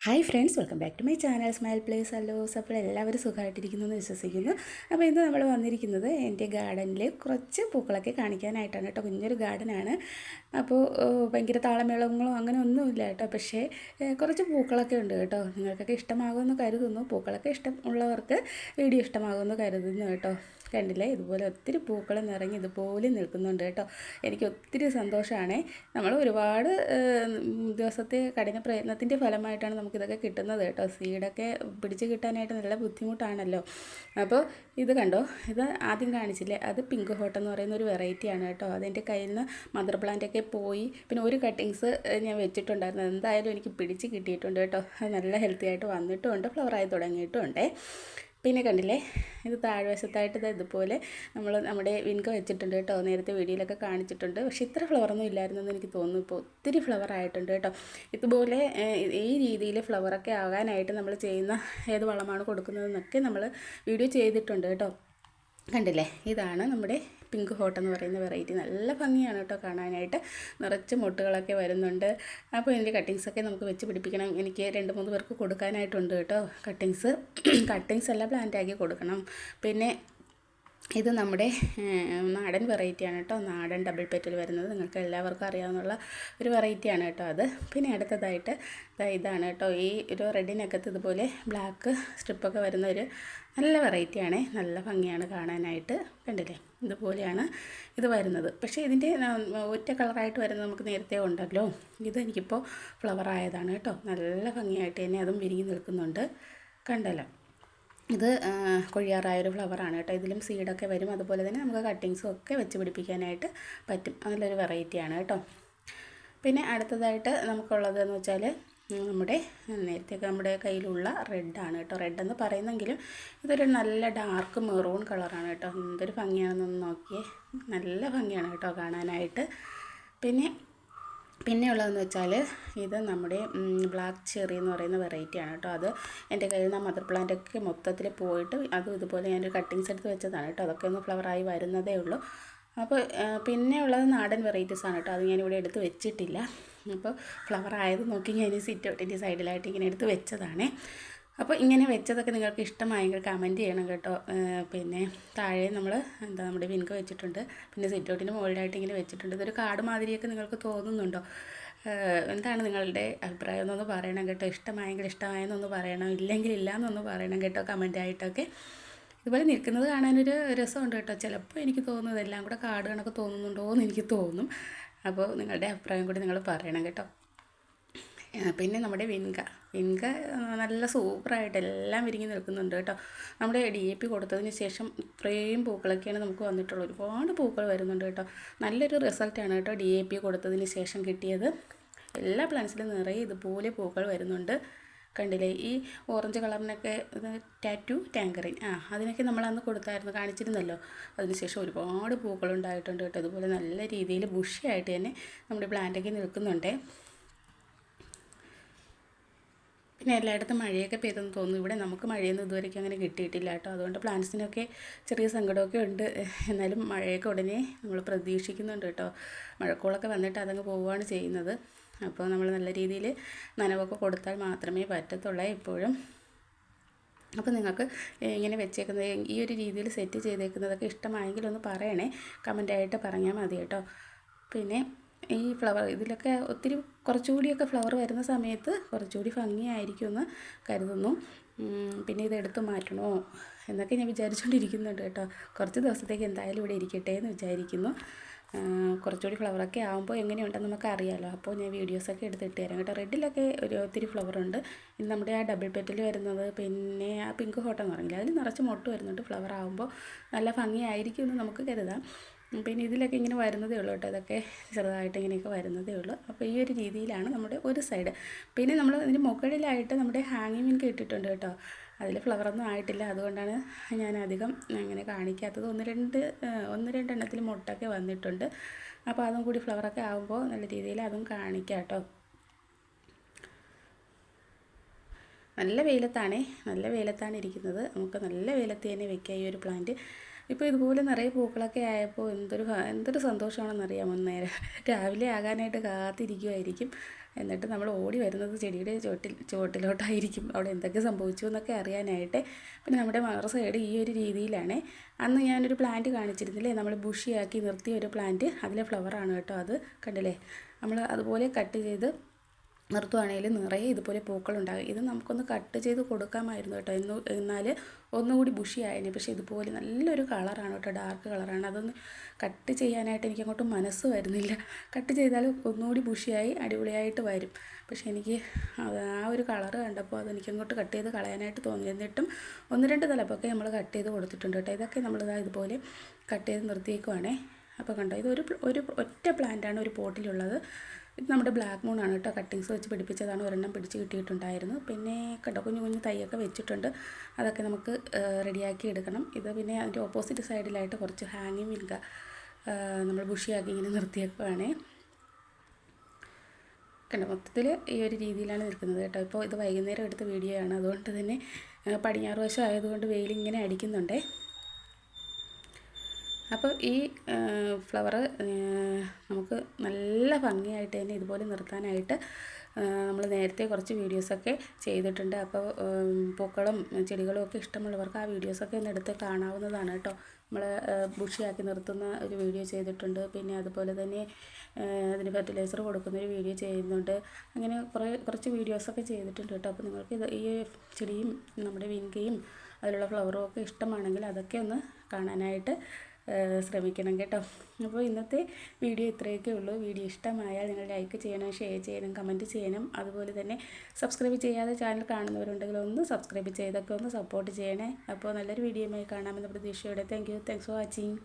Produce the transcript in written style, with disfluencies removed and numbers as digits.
Hi friends, welcome back to my channel smile place. Hello, അപ്പോൾ എല്ലാവരും സുഖമായിട്ടിരിക്കുന്നു എന്ന് വിശ്വസിക്കുന്നു. അപ്പോൾ ഇന്ന് നമ്മൾ വന്നിരിക്കുന്നത് എൻ്റെ ഗാർഡനിൽ കുറച്ച് പൂക്കളൊക്കെ കാണിക്കാനായിട്ടാണ് കേട്ടോ. കുഞ്ഞൊരു ഗാർഡനാണ്. അപ്പോൾ ഭയങ്കര താളമേളങ്ങളോ അങ്ങനെ ഒന്നുമില്ല കേട്ടോ. പക്ഷേ കുറച്ച് പൂക്കളൊക്കെ ഉണ്ട് കേട്ടോ. നിങ്ങൾക്കൊക്കെ ഇഷ്ടമാകുമെന്ന് കരുതുന്നു. പൂക്കളൊക്കെ ഇഷ്ടമുള്ളവർക്ക് വീഡിയോ ഇഷ്ടമാകുമെന്ന് കരുതുന്നു കേട്ടോ. കണ്ടില്ലേ, ഇതുപോലെ ഒത്തിരി പൂക്കൾ നിറഞ്ഞ് ഇതുപോലെ നിൽക്കുന്നുണ്ട് കേട്ടോ. എനിക്ക് ഒത്തിരി സന്തോഷമാണ്. നമ്മൾ ഒരുപാട് ദിവസത്തെ കഠിന പ്രയത്നത്തിൻ്റെ ഫലമായിട്ടാണ് നമുക്കിതൊക്കെ കിട്ടുന്നത് കേട്ടോ. സീഡൊക്കെ പിടിച്ച് കിട്ടാനായിട്ട് നല്ല ബുദ്ധിമുട്ടാണല്ലോ. അപ്പോൾ ഇത് കണ്ടോ, ഇത് ആദ്യം കാണിച്ചില്ലേ, അത് പിങ്ക് ഹോട്ട് എന്ന് പറയുന്ന ഒരു വെറൈറ്റിയാണ് കേട്ടോ. അതെൻ്റെ കയ്യിൽ നിന്ന് മദർ പ്ലാന്റൊക്കെ പോയി. പിന്നെ ഒരു കട്ടിങ്സ് ഞാൻ വെച്ചിട്ടുണ്ടായിരുന്നു. എന്തായാലും എനിക്ക് പിടിച്ച് കിട്ടിയിട്ടുണ്ട് കേട്ടോ. അത് നല്ല ഹെൽത്തി ആയിട്ട് വന്നിട്ടുമുണ്ട്, ഫ്ലവറായി തുടങ്ങിയിട്ടുമുണ്ടേ. പിന്നെ കണ്ടില്ലേ, ഇത് താഴ്വശത്തായിട്ട് ഇതുപോലെ നമ്മുടെ വിൻക വെച്ചിട്ടുണ്ട് കേട്ടോ. നേരത്തെ വീഡിയോയിലൊക്കെ കാണിച്ചിട്ടുണ്ട്. പക്ഷേ ഇത്ര ഫ്ലവറൊന്നും ഇല്ലായിരുന്നെന്ന് എനിക്ക് തോന്നുന്നു. ഇപ്പോൾ ഒത്തിരി ഫ്ലവർ ആയിട്ടുണ്ട് കേട്ടോ. ഇതുപോലെ ഈ രീതിയിൽ ഫ്ലവറൊക്കെ ആകാനായിട്ട് നമ്മൾ ചെയ്യുന്ന ഏത് വളമാണ് കൊടുക്കുന്നതെന്നൊക്കെ നമ്മൾ വീഡിയോ ചെയ്തിട്ടുണ്ട് കേട്ടോ. കണ്ടില്ലേ, ഇതാണ് നമ്മുടെ പിങ്ക് ഹോട്ട് എന്ന് പറയുന്ന വെറൈറ്റി. നല്ല ഭംഗിയാണ് കേട്ടോ കാണാനായിട്ട്. നിറച്ച് മൊട്ടുകളൊക്കെ വരുന്നുണ്ട്. അപ്പോൾ ഇതിൻ്റെ കട്ടിങ്സൊക്കെ നമുക്ക് വെച്ച് പിടിപ്പിക്കണം. എനിക്ക് 2-3 പേർക്ക് കൊടുക്കാനായിട്ടുണ്ട് കേട്ടോ. കട്ടിങ്സ് എല്ലാം പ്ലാന്റാക്കി കൊടുക്കണം. പിന്നെ ഇത് നമ്മുടെ നാടൻ വെറൈറ്റിയാണ് കേട്ടോ. നാടൻ ഡബിൾ പെറ്റൽ വരുന്നത് നിങ്ങൾക്ക് എല്ലാവർക്കും അറിയാവുന്ന ഒരു വെറൈറ്റിയാണ് കേട്ടോ അത്. പിന്നെ അടുത്തതായിട്ട് ഇതാണ് കേട്ടോ. ഈ ഒരു റെഡിനകത്ത് ഇതുപോലെ ബ്ലാക്ക് സ്ട്രിപ്പൊക്കെ വരുന്ന ഒരു നല്ല വെറൈറ്റിയാണ്. നല്ല ഭംഗിയാണ് കാണാനായിട്ട്. കണ്ടില്ലേ, ഇതുപോലെയാണ് ഇത് വരുന്നത്. പക്ഷേ ഇതിൻ്റെ ഒറ്റ കളറായിട്ട് വരുന്നത് നമുക്ക് നേരത്തെ ഉണ്ടല്ലോ. ഇതെനിക്കിപ്പോൾ ഫ്ലവർ ആയതാണ് കേട്ടോ. നല്ല ഭംഗിയായിട്ട് തന്നെ അതും വിരിഞ്ഞ് നിൽക്കുന്നുണ്ട്. കണ്ടല്ലോ, ഇത് കൊഴിയാറായൊരു ഫ്ലവറാണ് കേട്ടോ. ഇതിലും സീഡൊക്കെ വരും. അതുപോലെ തന്നെ നമുക്ക് കട്ടിങ്സും ഒക്കെ വെച്ച് പിടിപ്പിക്കാനായിട്ട് പറ്റും. അതിലൊരു വെറൈറ്റിയാണ് കേട്ടോ. പിന്നെ അടുത്തതായിട്ട് നമുക്കുള്ളതെന്ന് വെച്ചാൽ നമ്മുടെ നേരത്തെയൊക്കെ നമ്മുടെ കയ്യിലുള്ള റെഡാണ് കേട്ടോ. റെഡെന്ന് പറയുന്നെങ്കിലും ഇതൊരു നല്ല ഡാർക്ക് മെറൂൺ കളറാണ് കേട്ടോ. എന്തൊരു ഭംഗിയാണെന്നൊന്ന് നോക്കിയേ. നല്ല ഭംഗിയാണ് കേട്ടോ കാണാനായിട്ട്. പിന്നെ ഉള്ളതെന്ന് വെച്ചാൽ ഇത് നമ്മുടെ ബ്ലാക്ക് ചെറി എന്ന് പറയുന്ന വെറൈറ്റിയാണ് കേട്ടോ. അത് എൻ്റെ കയ്യിൽ നിന്ന് മദർ പ്ലാന്റൊക്കെ മൊത്തത്തിൽ പോയിട്ട് അതും ഇതുപോലെ ഞാനൊരു കട്ടിങ്സ് എടുത്ത് വെച്ചതാണ് കേട്ടോ. അതൊക്കെ ഒന്ന് ഫ്ലവറായി വരുന്നതേ ഉള്ളൂ. അപ്പോൾ പിന്നെ ഉള്ളത് നാടൻ വെറൈറ്റീസാണ് കേട്ടോ. അത് ഞാനിവിടെ എടുത്ത് വെച്ചിട്ടില്ല. അപ്പോൾ ഫ്ലവർ ആയത് നോക്കി ഞാൻ സിറ്റ് ഔട്ടിൻ്റെ സൈഡിലായിട്ട് ഇങ്ങനെ എടുത്ത് വെച്ചതാണ്. അപ്പോൾ ഇങ്ങനെ വെച്ചതൊക്കെ നിങ്ങൾക്ക് ഇഷ്ടമായെങ്കിൽ കമൻറ്റ് ചെയ്യണം കേട്ടോ. പിന്നെ താഴെ നമ്മുടെ വിൻക വെച്ചിട്ടുണ്ട്. പിന്നെ സിറ്റ് ഔട്ടിൻ്റെ മുകളിലായിട്ട് ഇങ്ങനെ വെച്ചിട്ടുണ്ട്. ഇതൊരു കാട് മാതിരിയൊക്കെ നിങ്ങൾക്ക് തോന്നുന്നുണ്ടോ? എന്താണ് നിങ്ങളുടെ അഭിപ്രായം എന്നൊന്ന് പറയണം കേട്ടോ. ഇഷ്ടമായെങ്കിൽ ഇഷ്ടമായെന്നൊന്ന് പറയണം, ഇല്ലെങ്കിൽ ഇല്ല എന്നൊന്ന് പറയണം കേട്ടോ കമൻ്റ് ആയിട്ടൊക്കെ. ഇതുപോലെ നിൽക്കുന്നത് കാണാനൊരു രസമുണ്ട് കേട്ടോ. ചിലപ്പോൾ എനിക്ക് തോന്നുന്നത് എല്ലാം കൂടെ കാട് കണക്ക് തോന്നുന്നുണ്ടോ എന്ന് എനിക്ക് തോന്നും. അപ്പോൾ നിങ്ങളുടെ അഭിപ്രായം കൂടി നിങ്ങൾ പറയണം കേട്ടോ. പിന്നെ നമ്മുടെ വിൻക നല്ല സൂപ്പറായിട്ട് എല്ലാം വിരിഞ്ഞ് നിൽക്കുന്നുണ്ട് കേട്ടോ. നമ്മുടെ DAP കൊടുത്തതിന് ശേഷം ഇത്രയും പൂക്കളൊക്കെയാണ് നമുക്ക് വന്നിട്ടുള്ളത്. ഒരുപാട് പൂക്കൾ വരുന്നുണ്ട് കേട്ടോ. നല്ലൊരു റിസൾട്ടാണ് കേട്ടോ DAP കൊടുത്തതിന് ശേഷം കിട്ടിയത്. എല്ലാ പ്ലാന്റ്സിലും നിറയെ ഇതുപോലെ പൂക്കൾ വരുന്നുണ്ട്. കണ്ടില്ലേ, ഈ ഓറഞ്ച് കളറിനൊക്കെ ടാറ്റു ടാങ്കറിൻ അതിനൊക്കെ നമ്മളന്ന് കാണിച്ചിരുന്നല്ലോ. അതിനുശേഷം ഒരുപാട് പൂക്കളുണ്ടായിട്ടുണ്ട് കേട്ടോ. ഇതുപോലെ നല്ല രീതിയിൽ ബുഷിയായിട്ട് തന്നെ നമ്മുടെ പ്ലാന്റൊക്കെ നിൽക്കുന്നുണ്ട്. പിന്നെ എല്ലായിടത്തും മഴയൊക്കെ പെയ്തെന്ന് തോന്നുന്നു. ഇവിടെ നമുക്ക് മഴയൊന്നും ഇതുവരെയ്ക്കും അങ്ങനെ കിട്ടിയിട്ടില്ല കേട്ടോ. അതുകൊണ്ട് പ്ലാന്റ്സിനൊക്കെ ചെറിയ സങ്കടമൊക്കെ ഉണ്ട്. എന്നാലും മഴയൊക്കെ ഉടനെ നമ്മൾ പ്രതീക്ഷിക്കുന്നുണ്ട് കേട്ടോ. മഴക്കോളൊക്കെ വന്നിട്ട് അതങ്ങ് പോവുകയാണ് ചെയ്യുന്നത്. അപ്പോൾ നമ്മൾ നല്ല രീതിയിൽ നനവൊക്കെ കൊടുത്താൽ മാത്രമേ പറ്റത്തുള്ളൂ എപ്പോഴും. അപ്പോൾ നിങ്ങൾക്ക് ഇങ്ങനെ വെച്ചേക്കുന്നത് ഈ ഒരു രീതിയിൽ സെറ്റ് ചെയ്തേക്കുന്നതൊക്കെ ഇഷ്ടമായെങ്കിൽ ഒന്ന് പറയണേ. കമൻ്റായിട്ട് പറഞ്ഞാൽ മതി കേട്ടോ. പിന്നെ ഈ ഫ്ലവർ ഇതിലൊക്കെ ഒത്തിരി കുറച്ചുകൂടിയൊക്കെ ഫ്ലവർ വരുന്ന സമയത്ത് കുറച്ചുകൂടി ഭംഗിയായിരിക്കുമെന്ന് കരുതുന്നു. പിന്നെ ഇത് എടുത്തു മാറ്റണോ എന്നൊക്കെ ഞാൻ വിചാരിച്ചുകൊണ്ടിരിക്കുന്നുണ്ട് കേട്ടോ. കുറച്ച് ദിവസത്തേക്ക് എന്തായാലും ഇവിടെ ഇരിക്കട്ടെ എന്ന് വിചാരിക്കുന്നു. കുറച്ചുകൂടി ഫ്ലവറൊക്കെ ആകുമ്പോൾ എങ്ങനെയുണ്ടെന്ന് നമുക്ക് അറിയാമല്ലോ. അപ്പോൾ ഞാൻ വീഡിയോസൊക്കെ എടുത്തിട്ട് തരാം കേട്ടോ. റെഡിലൊക്കെ ഒത്തിരി ഫ്ലവറുണ്ട്. ഇനി നമ്മുടെ ആ ഡബിൾ പെറ്റൽ വരുന്നത്, പിന്നെ ആ പിങ്ക് ഹോട്ട് എന്ന് പറഞ്ഞില്ല, അതിൽ നിറച്ച് മൊട്ട് വരുന്നുണ്ട്. ഫ്ലവർ ആകുമ്പോൾ നല്ല ഭംഗിയായിരിക്കും എന്ന് നമുക്ക് കരുതാം. പിന്നെ ഇതിലൊക്കെ ഇങ്ങനെ വരുന്നതേ ഉള്ളൂ കേട്ടോ. ഇതൊക്കെ ചെറുതായിട്ട് ഇങ്ങനെയൊക്കെ വരുന്നതേ ഉള്ളൂ. അപ്പോൾ ഈ ഒരു രീതിയിലാണ് നമ്മുടെ ഒരു സൈഡ്. പിന്നെ നമ്മൾ ഇതിന് മുകളിലായിട്ട് നമ്മുടെ ഹാങ്ങിങ് മീൻ ഇട്ടിട്ടുണ്ട് കേട്ടോ. അതിൽ ഫ്ലവറൊന്നും ആയിട്ടില്ല. അതുകൊണ്ടാണ് ഞാൻ അധികം അങ്ങനെ കാണിക്കാത്തത്. ഒന്ന് രണ്ട് എണ്ണത്തിൽ മുട്ടൊക്കെ വന്നിട്ടുണ്ട്. അപ്പോൾ അതും കൂടി ഫ്ലവറൊക്കെ ആകുമ്പോൾ നല്ല രീതിയിൽ അതും കാണിക്കാം കേട്ടോ. നല്ല വെയിലത്താണ് ഇരിക്കുന്നത്. നമുക്ക് നല്ല വെയിലത്ത് തന്നെ വെക്കാം ഈ ഒരു പ്ലാന്റ്. ഇപ്പോൾ ഇതുപോലെ നിറയെ പൂക്കളൊക്കെ ആയപ്പോൾ എന്തൊരു സന്തോഷമാണെന്നറിയാമോ. രാവിലെ ആകാനായിട്ട് കാത്തിരിക്കുമായിരിക്കും. എന്നിട്ട് നമ്മൾ ഓടി വരുന്നത് ചെടിയുടെ ചുവട്ടിലോട്ടായിരിക്കും. അവിടെ എന്തൊക്കെ സംഭവിച്ചു എന്നൊക്കെ അറിയാനായിട്ട്. പിന്നെ നമ്മുടെ മറ സൈഡ് ഈ ഒരു രീതിയിലാണ്. അന്ന് ഞാനൊരു പ്ലാന്റ് കാണിച്ചിരുന്നില്ലേ, നമ്മൾ ബുഷിയാക്കി നിർത്തിയ ഒരു പ്ലാന്റ്, അതിലെ ഫ്ലവറാണ് കേട്ടോ അത്. കണ്ടില്ലേ, നമ്മൾ അതുപോലെ കട്ട് ചെയ്ത് നിർത്തുവാണെങ്കിൽ നിറയെ ഇതുപോലെ പൂക്കളുണ്ടാകും. ഇത് നമുക്കൊന്ന് കട്ട് ചെയ്ത് കൊടുക്കാമായിരുന്നു കേട്ടോ, എന്നാൽ ഒന്നുകൂടി ബുഷിയായതിന്. പക്ഷേ ഇതുപോലെ നല്ലൊരു കളറാണ് കേട്ടോ, ഡാർക്ക് കളറാണ്. അതൊന്ന് കട്ട് ചെയ്യാനായിട്ട് എനിക്കങ്ങോട്ട് മനസ്സ് വരുന്നില്ല. കട്ട് ചെയ്താൽ ഒന്നുകൂടി ബുഷിയായി അടിപൊളിയായിട്ട് വരും. പക്ഷേ എനിക്ക് ആ ഒരു കളറ് കണ്ടപ്പോൾ അതെനിക്കങ്ങോട്ട് കട്ട് ചെയ്ത് കളയാനായിട്ട് തോന്നി. എന്നിട്ടും 1-2 തലപ്പൊക്കെ നമ്മൾ കട്ട് ചെയ്ത് കൊടുത്തിട്ടുണ്ട് കേട്ടോ. ഇതൊക്കെ നമ്മളിതാ ഇതുപോലെ കട്ട് ചെയ്ത് നിർത്തിയേക്കുവാണേ. അപ്പോൾ കണ്ടോ, ഇതൊരു ഒറ്റ പ്ലാന്റാണ് ഒരു പോട്ടിലുള്ളത്. ഇത് നമ്മുടെ ബ്ലാക്ക് മൂണാണ് കേട്ടോ, കട്ടിങ്സ് വെച്ച് പിടിപ്പിച്ചതാണ്. ഒരെണ്ണം പിടിച്ച് കിട്ടിയിട്ടുണ്ടായിരുന്നു. പിന്നെ കേട്ടോ കുഞ്ഞു തൈയൊക്കെ വെച്ചിട്ടുണ്ട്. അതൊക്കെ നമുക്ക് റെഡിയാക്കി എടുക്കണം. ഇത് പിന്നെ അതിൻ്റെ ഓപ്പോസിറ്റ് സൈഡിലായിട്ട് കുറച്ച് ഹാങ്ങിങ് വിങ്ക നമ്മൾ ബുഷിയാക്കി ഇങ്ങനെ നിർത്തിയേക്കുവാണേ. കണ്ടോ, മൊത്തത്തിൽ ഈ ഒരു രീതിയിലാണ് നിൽക്കുന്നത് കേട്ടോ. ഇപ്പോൾ ഇത് വൈകുന്നേരം എടുത്ത വീഡിയോ ആണ്, അതുകൊണ്ട് തന്നെ പടിഞ്ഞാറ് വശം ആയതുകൊണ്ട് വെയിലിങ്ങനെ അടിക്കുന്നുണ്ടേ. അപ്പോൾ ഈ ഫ്ലവർ നമുക്ക് നല്ല ഭംഗിയായിട്ട് തന്നെ ഇതുപോലെ നിർത്താനായിട്ട് നമ്മൾ നേരത്തെ കുറച്ച് വീഡിയോസൊക്കെ ചെയ്തിട്ടുണ്ട്. അപ്പോൾ പൂക്കളും ചെടികളും ഒക്കെ ഇഷ്ടമുള്ളവർക്ക് ആ വീഡിയോസൊക്കെ ഒന്ന് എടുത്ത് കാണാവുന്നതാണ് കേട്ടോ. നമ്മൾ ബുഷിയാക്കി നിർത്തുന്ന ഒരു വീഡിയോ ചെയ്തിട്ടുണ്ട്. പിന്നെ അതുപോലെ തന്നെ അതിന് ഫെർട്ടിലൈസർ കൊടുക്കുന്ന ഒരു വീഡിയോ ചെയ്യുന്നുണ്ട്. അങ്ങനെ കുറച്ച് വീഡിയോസൊക്കെ ചെയ്തിട്ടുണ്ട് കേട്ടോ. അപ്പോൾ നിങ്ങൾക്ക് ഈ ചെടിയും നമ്മുടെ വിങ്കയും അതിലുള്ള ഫ്ലവറും ഒക്കെ ഇഷ്ടമാണെങ്കിൽ അതൊക്കെ ഒന്ന് കാണാനായിട്ട് ശ്രമിക്കണം കേട്ടോ. അപ്പോൾ ഇന്നത്തെ വീഡിയോ ഇത്രയൊക്കെ ഉള്ളൂ. വീഡിയോ ഇഷ്ടമായാൽ നിങ്ങൾ ലൈക്ക് ചെയ്യണം, ഷെയർ ചെയ്യണം, കമൻറ്റ് ചെയ്യണം. അതുപോലെ തന്നെ സബ്സ്ക്രൈബ് ചെയ്യാതെ ചാനൽ കാണുന്നവരുണ്ടെങ്കിൽ ഒന്ന് സബ്സ്ക്രൈബ് ചെയ്തൊക്കെ ഒന്ന് സപ്പോർട്ട് ചെയ്യണേ. അപ്പോൾ നല്ലൊരു വീഡിയോയുമായി കാണാമെന്ന പ്രതീക്ഷയോടെ താങ്ക്സ് ഫോർ വാച്ചിങ്.